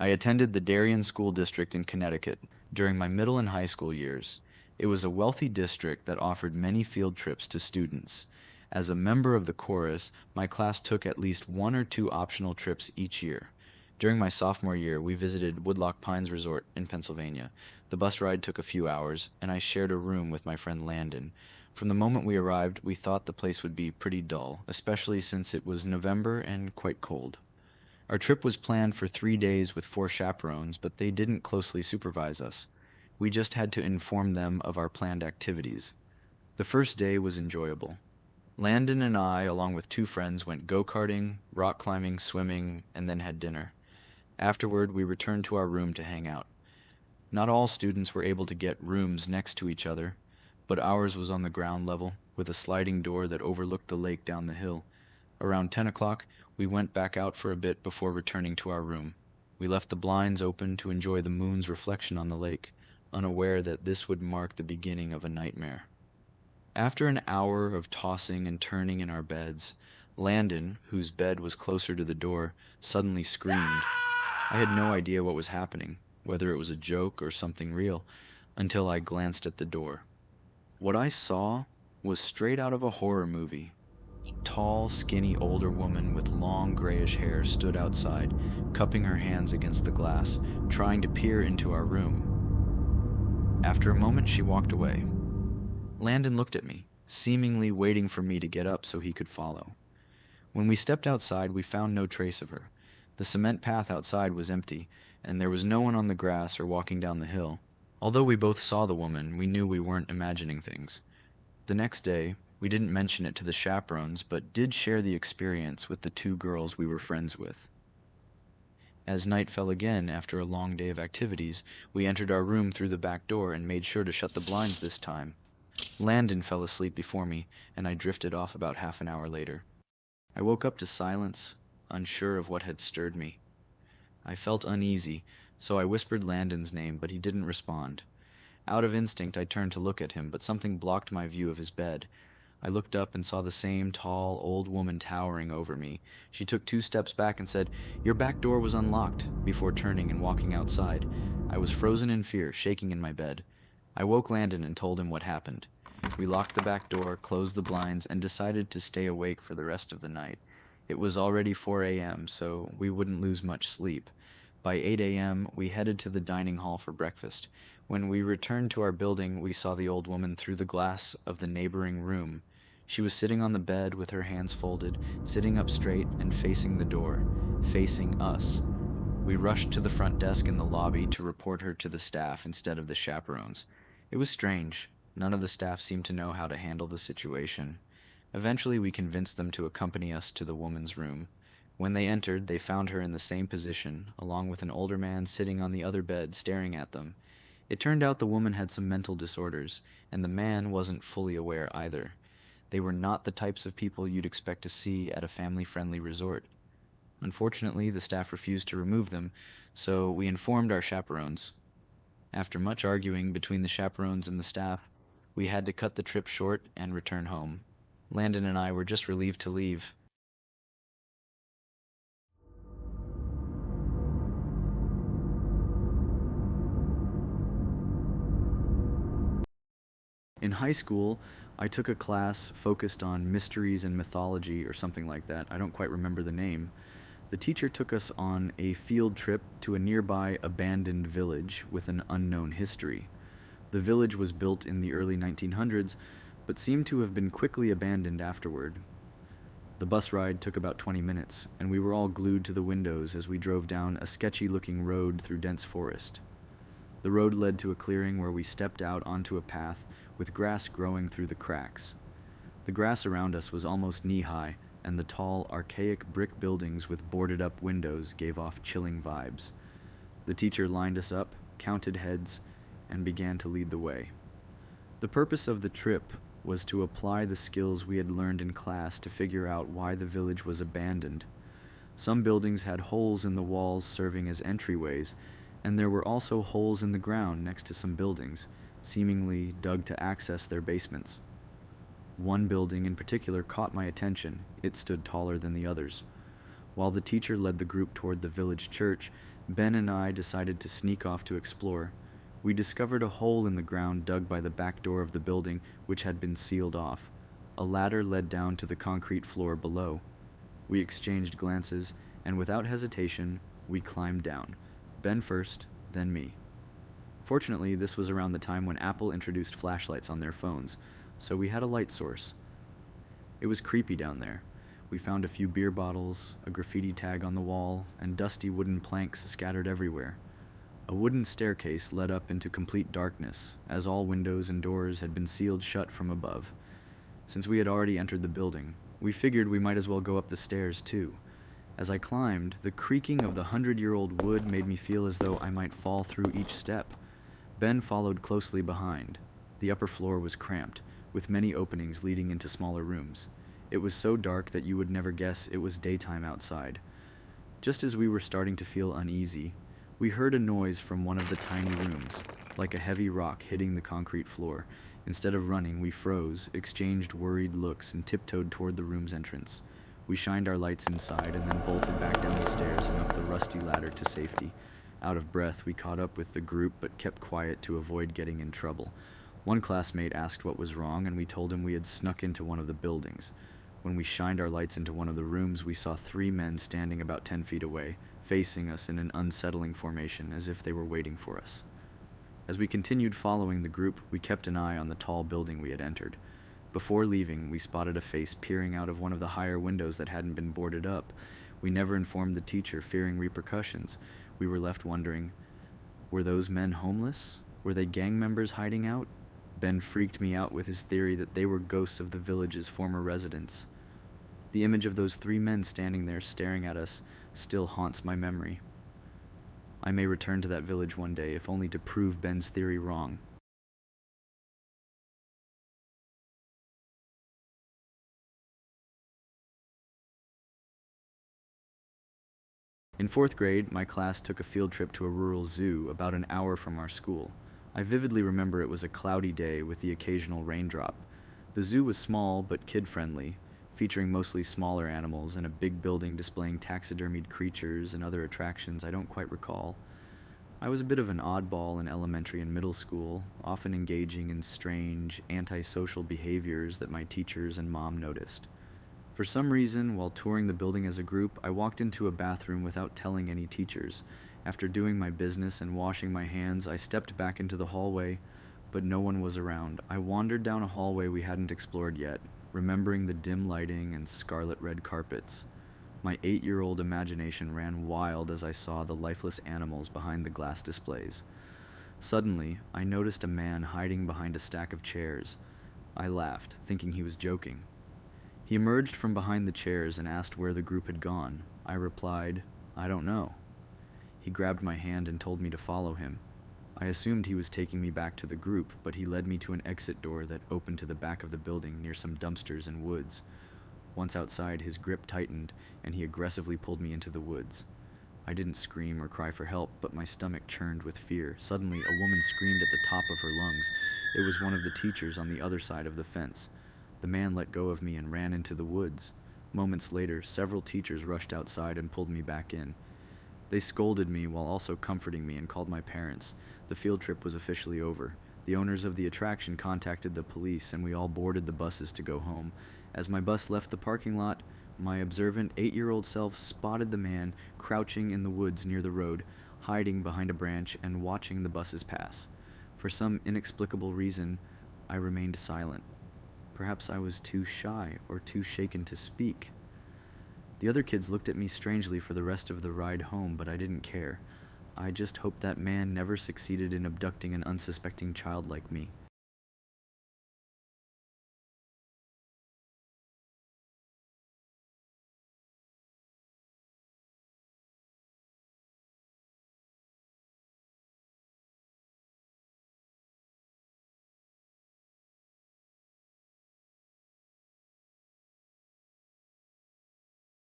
I attended the Darien School District in Connecticut during my middle and high school years. It was a wealthy district that offered many field trips to students. As a member of the chorus, my class took at least one or two optional trips each year. During my sophomore year, we visited Woodloch Pines Resort in Pennsylvania. The bus ride took a few hours, and I shared a room with my friend Landon. From the moment we arrived, we thought the place would be pretty dull, especially since it was November and quite cold. Our trip was planned for 3 days with 4 chaperones, but they didn't closely supervise us. We just had to inform them of our planned activities. The first day was enjoyable. Landon and I, along with 2 friends, went go-karting, rock climbing, swimming, and then had dinner. Afterward, we returned to our room to hang out. Not all students were able to get rooms next to each other, but ours was on the ground level, with a sliding door that overlooked the lake down the hill. Around 10 o'clock, we went back out for a bit before returning to our room. We left the blinds open to enjoy the moon's reflection on the lake, unaware that this would mark the beginning of a nightmare. After an hour of tossing and turning in our beds, Landon, whose bed was closer to the door, suddenly screamed. I had no idea what was happening, whether it was a joke or something real, until I glanced at the door. What I saw was straight out of a horror movie. A tall, skinny older woman with long grayish hair stood outside, cupping her hands against the glass, trying to peer into our room. After a moment, she walked away. Landon looked at me, seemingly waiting for me to get up so he could follow. When we stepped outside, we found no trace of her. The cement path outside was empty, and there was no one on the grass or walking down the hill. Although we both saw the woman, we knew we weren't imagining things. The next day, we didn't mention it to the chaperones, but did share the experience with the 2 girls we were friends with. As night fell again after a long day of activities, we entered our room through the back door and made sure to shut the blinds this time. Landon fell asleep before me, and I drifted off about half an hour later. I woke up to silence, unsure of what had stirred me. I felt uneasy, so I whispered Landon's name, but he didn't respond. Out of instinct, I turned to look at him, but something blocked my view of his bed. I looked up and saw the same tall, old woman towering over me. She took 2 steps back and said, "Your back door was unlocked," before turning and walking outside. I was frozen in fear, shaking in my bed. I woke Landon and told him what happened. We locked the back door, closed the blinds, and decided to stay awake for the rest of the night. It was already 4 a.m., so we wouldn't lose much sleep. By 8 a.m., we headed to the dining hall for breakfast. When we returned to our building, we saw the old woman through the glass of the neighboring room. She was sitting on the bed with her hands folded, sitting up straight and facing the door, facing us. We rushed to the front desk in the lobby to report her to the staff instead of the chaperones. It was strange. None of the staff seemed to know how to handle the situation. Eventually, we convinced them to accompany us to the woman's room. When they entered, they found her in the same position, along with an older man sitting on the other bed staring at them. It turned out the woman had some mental disorders, and the man wasn't fully aware either. They were not the types of people you'd expect to see at a family-friendly resort. Unfortunately, the staff refused to remove them, so we informed our chaperones. After much arguing between the chaperones and the staff, we had to cut the trip short and return home. Landon and I were just relieved to leave. In high school, I took a class focused on mysteries and mythology or something like that. I don't quite remember the name. The teacher took us on a field trip to a nearby abandoned village with an unknown history. The village was built in the early 1900s, but seemed to have been quickly abandoned afterward. The bus ride took about 20 minutes, and we were all glued to the windows as we drove down a sketchy-looking road through dense forest. The road led to a clearing where we stepped out onto a path with grass growing through the cracks. The grass around us was almost knee-high, and the tall, archaic brick buildings with boarded-up windows gave off chilling vibes. The teacher lined us up, counted heads, and began to lead the way. The purpose of the trip was to apply the skills we had learned in class to figure out why the village was abandoned. Some buildings had holes in the walls serving as entryways, and there were also holes in the ground next to some buildings, seemingly dug to access their basements. One building in particular caught my attention. It stood taller than the others. While the teacher led the group toward the village church, Ben and I decided to sneak off to explore. We discovered a hole in the ground dug by the back door of the building, which had been sealed off. A ladder led down to the concrete floor below. We exchanged glances, and without hesitation, we climbed down. Ben first, then me. Fortunately, this was around the time when Apple introduced flashlights on their phones, so we had a light source. It was creepy down there. We found a few beer bottles, a graffiti tag on the wall, and dusty wooden planks scattered everywhere. A wooden staircase led up into complete darkness, as all windows and doors had been sealed shut from above. Since we had already entered the building, we figured we might as well go up the stairs too. As I climbed, the creaking of the 100-year-old wood made me feel as though I might fall through each step. Ben followed closely behind. The upper floor was cramped, with many openings leading into smaller rooms. It was so dark that you would never guess it was daytime outside. Just as we were starting to feel uneasy, we heard a noise from one of the tiny rooms, like a heavy rock hitting the concrete floor. Instead of running, we froze, exchanged worried looks, and tiptoed toward the room's entrance. We shined our lights inside and then bolted back down the stairs and up the rusty ladder to safety. Out of breath, we caught up with the group but kept quiet to avoid getting in trouble. One classmate asked what was wrong, and we told him we had snuck into one of the buildings. When we shined our lights into one of the rooms, we saw 3 men standing about 10 feet away, facing us in an unsettling formation, as if they were waiting for us. As we continued following the group, we kept an eye on the tall building we had entered. Before leaving, we spotted a face peering out of one of the higher windows that hadn't been boarded up. We never informed the teacher, fearing repercussions. We were left wondering, were those men homeless? Were they gang members hiding out? Ben freaked me out with his theory that they were ghosts of the village's former residents. The image of those 3 men standing there staring at us still haunts my memory. I may return to that village one day, if only to prove Ben's theory wrong. In 4th grade, my class took a field trip to a rural zoo about an hour from our school. I vividly remember it was a cloudy day with the occasional raindrop. The zoo was small but kid-friendly, featuring mostly smaller animals and a big building displaying taxidermied creatures and other attractions I don't quite recall. I was a bit of an oddball in elementary and middle school, often engaging in strange, antisocial behaviors that my teachers and mom noticed. For some reason, while touring the building as a group, I walked into a bathroom without telling any teachers. After doing my business and washing my hands, I stepped back into the hallway, but no one was around. I wandered down a hallway we hadn't explored yet, remembering the dim lighting and scarlet-red carpets. My 8-year-old imagination ran wild as I saw the lifeless animals behind the glass displays. Suddenly, I noticed a man hiding behind a stack of chairs. I laughed, thinking he was joking. He emerged from behind the chairs and asked where the group had gone. I replied, "I don't know." He grabbed my hand and told me to follow him. I assumed he was taking me back to the group, but he led me to an exit door that opened to the back of the building near some dumpsters and woods. Once outside, his grip tightened, and he aggressively pulled me into the woods. I didn't scream or cry for help, but my stomach churned with fear. Suddenly, a woman screamed at the top of her lungs. It was one of the teachers on the other side of the fence. The man let go of me and ran into the woods. Moments later, several teachers rushed outside and pulled me back in. They scolded me while also comforting me and called my parents. The field trip was officially over. The owners of the attraction contacted the police, and we all boarded the buses to go home. As my bus left the parking lot, my observant 8-year-old self spotted the man crouching in the woods near the road, hiding behind a branch and watching the buses pass. For some inexplicable reason, I remained silent. Perhaps I was too shy or too shaken to speak. The other kids looked at me strangely for the rest of the ride home, but I didn't care. I just hoped that man never succeeded in abducting an unsuspecting child like me.